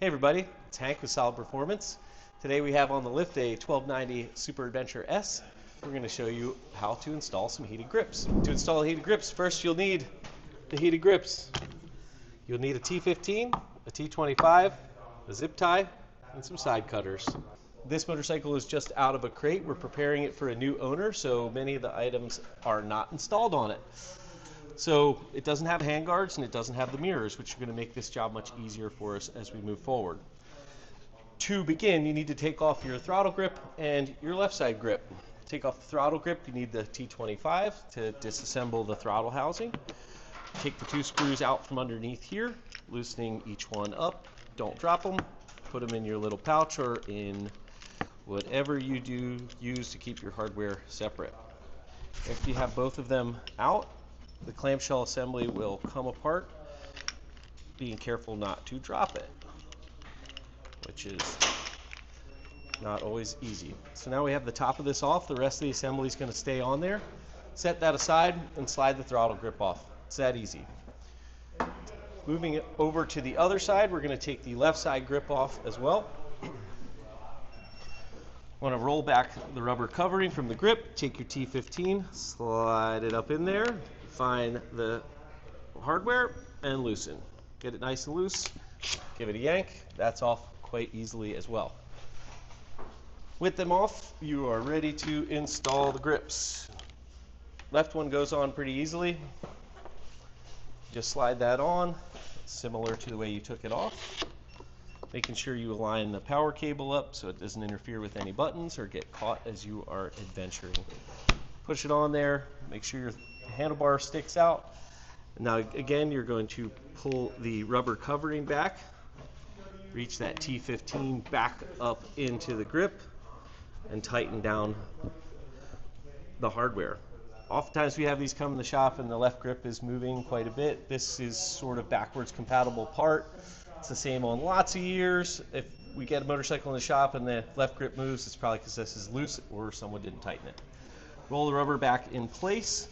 Hey everybody, it's Hank with Solid Performance. Today we have on the lift a 1290 Super Adventure S. We're going to show you how to install some heated grips. To install heated grips, first you'll need the heated grips. You'll need a T15, a T25, a zip tie, and some side cutters. This motorcycle is just out of a crate. We're preparing it for a new owner, so many of the items are not installed on it. So it doesn't have handguards and it doesn't have the mirrors, which are going to make this job much easier for us as we move forward. To begin, you need to take off your throttle grip and your left side grip. Take off the throttle grip, you need the T25 to disassemble the throttle housing. Take the two screws out from underneath here, loosening each one up. Don't drop them. Put them in your little pouch or in whatever you do use to keep your hardware separate. After you have both of them out, the clamshell assembly will come apart, being careful not to drop it, which is not always easy. So now we have the top of this off. The rest of the assembly is going to stay on there. Set that aside and slide the throttle grip off. It's that easy. Moving it over to the other side, we're going to take the left side grip off as well. Want to roll back the rubber covering from the grip, take your T15, slide it up in there, find the hardware, and loosen. Get it nice and loose, give it a yank. That's off quite easily as well. With them off, you are ready to install the grips. Left one goes on pretty easily. Just slide that on, similar to the way you took it off. Making sure you align the power cable up so it doesn't interfere with any buttons or get caught as you are adventuring. Push it on there, make sure your handlebar sticks out. Now again, you're going to pull the rubber covering back, reach that T15 back up into the grip, and tighten down the hardware. Oftentimes we have these come in the shop and the left grip is moving quite a bit. This is sort of backwards compatible part. It's the same on lots of years. If we get a motorcycle in the shop and the left grip moves, it's probably because this is loose or someone didn't tighten it. Roll the rubber back in place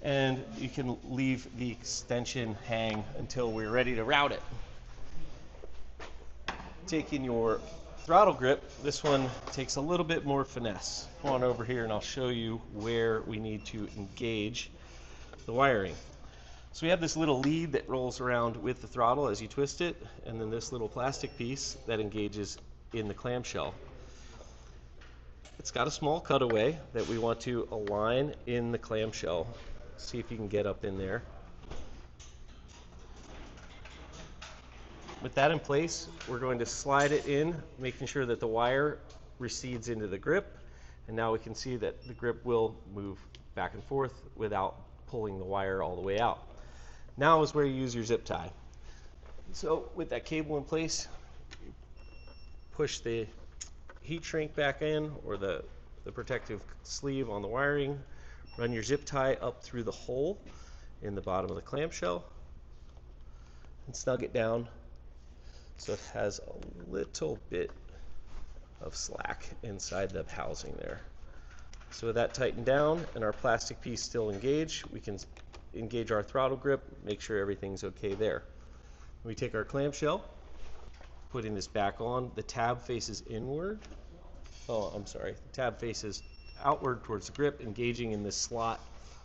and you can leave the extension hang until we're ready to route it. Taking your throttle grip, this one takes a little bit more finesse. Come on over here and I'll show you where we need to engage the wiring. So we have this little lead that rolls around with the throttle as you twist it, and then this little plastic piece that engages in the clamshell. It's got a small cutaway that we want to align in the clamshell. See if you can get up in there. With that in place, we're going to slide it in, making sure that the wire recedes into the grip, and now we can see that the grip will move back and forth without pulling the wire all the way out. Now is where you use your zip tie. So with that cable in place, push the heat shrink back in, or the protective sleeve on the wiring, run your zip tie up through the hole in the bottom of the clamshell, and snug it down so it has a little bit of slack inside the housing there. So with that tightened down and our plastic piece still engaged, we can engage our throttle grip, make sure everything's okay there. We take our clamshell, putting this back on, the tab faces inward. Oh, I'm sorry, the tab faces outward towards the grip, engaging in this slot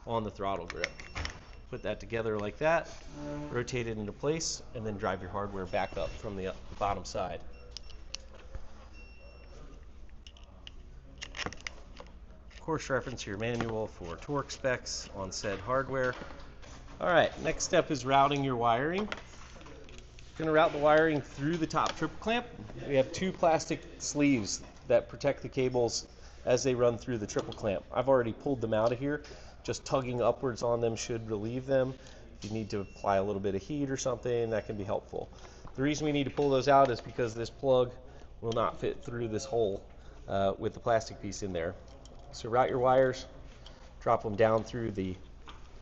on the throttle grip. Put that together like that, rotate it into place, and then drive your hardware back up from the bottom side. Of course, reference your manual for torque specs on said hardware. All right, next step is routing your wiring. Going to route the wiring through the top triple clamp. We have two plastic sleeves that protect the cables as they run through the triple clamp. I've already pulled them out of here. Just tugging upwards on them should relieve them. If you need to apply a little bit of heat or something, that can be helpful. The reason we need to pull those out is because this plug will not fit through this hole with the plastic piece in there. So route your wires, drop them down through the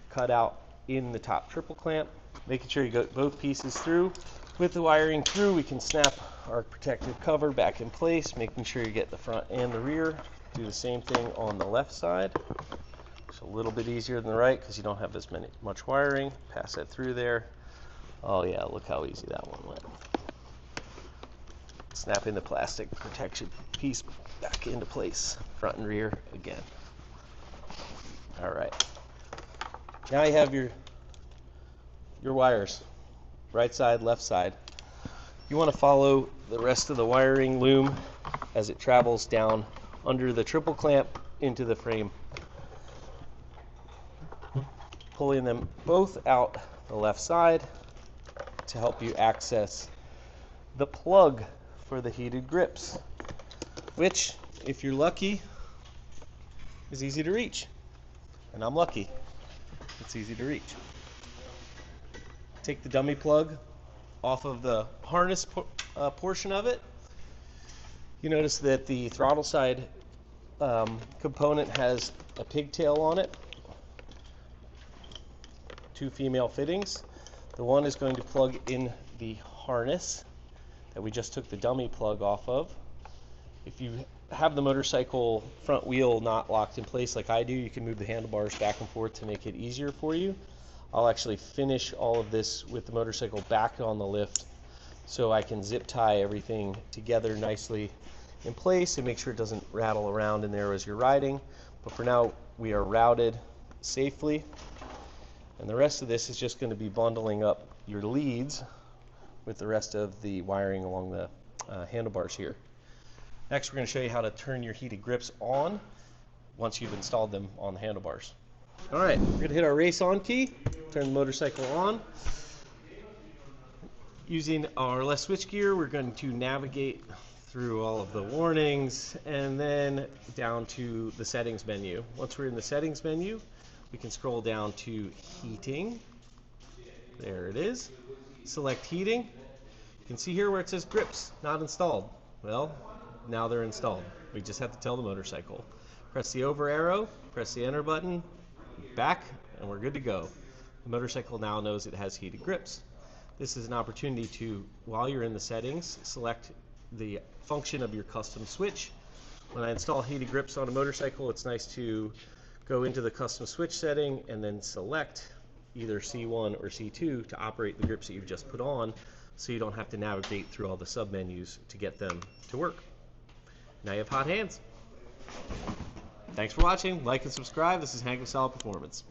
cutout in the top triple clamp, making sure you got both pieces through. With the wiring through, we can snap our protective cover back in place, making sure you get the front and the rear. Do the same thing on the left side. It's a little bit easier than the right because you don't have as much wiring. Pass that through there. Oh yeah, look how easy that one went. snapping the plastic protection piece back into place, front and rear again. All right. Now you have your wires, right side, left side. You want to follow the rest of the wiring loom as it travels down under the triple clamp into the frame, pulling them both out the left side to help you access the plug for the heated grips, which, if you're lucky, is easy to reach. And I'm lucky. It's easy to reach. Take the dummy plug off of the harness portion of it. You notice that the throttle side component has a pigtail on it. 2 female fittings. The one is going to plug in the harness that we just took the dummy plug off of. If you have the motorcycle front wheel not locked in place like I do, you can move the handlebars back and forth to make it easier for you. I'll actually finish all of this with the motorcycle back on the lift so I can zip tie everything together nicely in place and make sure it doesn't rattle around in there as you're riding. But for now, we are routed safely, and the rest of this is just going to be bundling up your leads with the rest of the wiring along the handlebars here. Next, we're going to show you how to turn your heated grips on once you've installed them on the handlebars. All right, we're going to hit our race on key, turn the motorcycle on. Using our left switch gear, we're going to navigate through all of the warnings and then down to the settings menu. Once we're in the settings menu, we can scroll down to heating. There it is. Select heating. You can see here where it says grips not installed. Well, now they're installed. We just have to tell the motorcycle. Press the over arrow, press the enter button, back, and we're good to go. The motorcycle now knows it has heated grips. This is an opportunity to, while you're in the settings, select the function of your custom switch. When I install heated grips on a motorcycle, it's nice to go into the custom switch setting and then select either C1 or C2 to operate the grips that you've just put on, so you don't have to navigate through all the sub-menus to get them to work. Now you have hot hands. Thanks for watching. Like and subscribe. This is Hank with Solid Performance.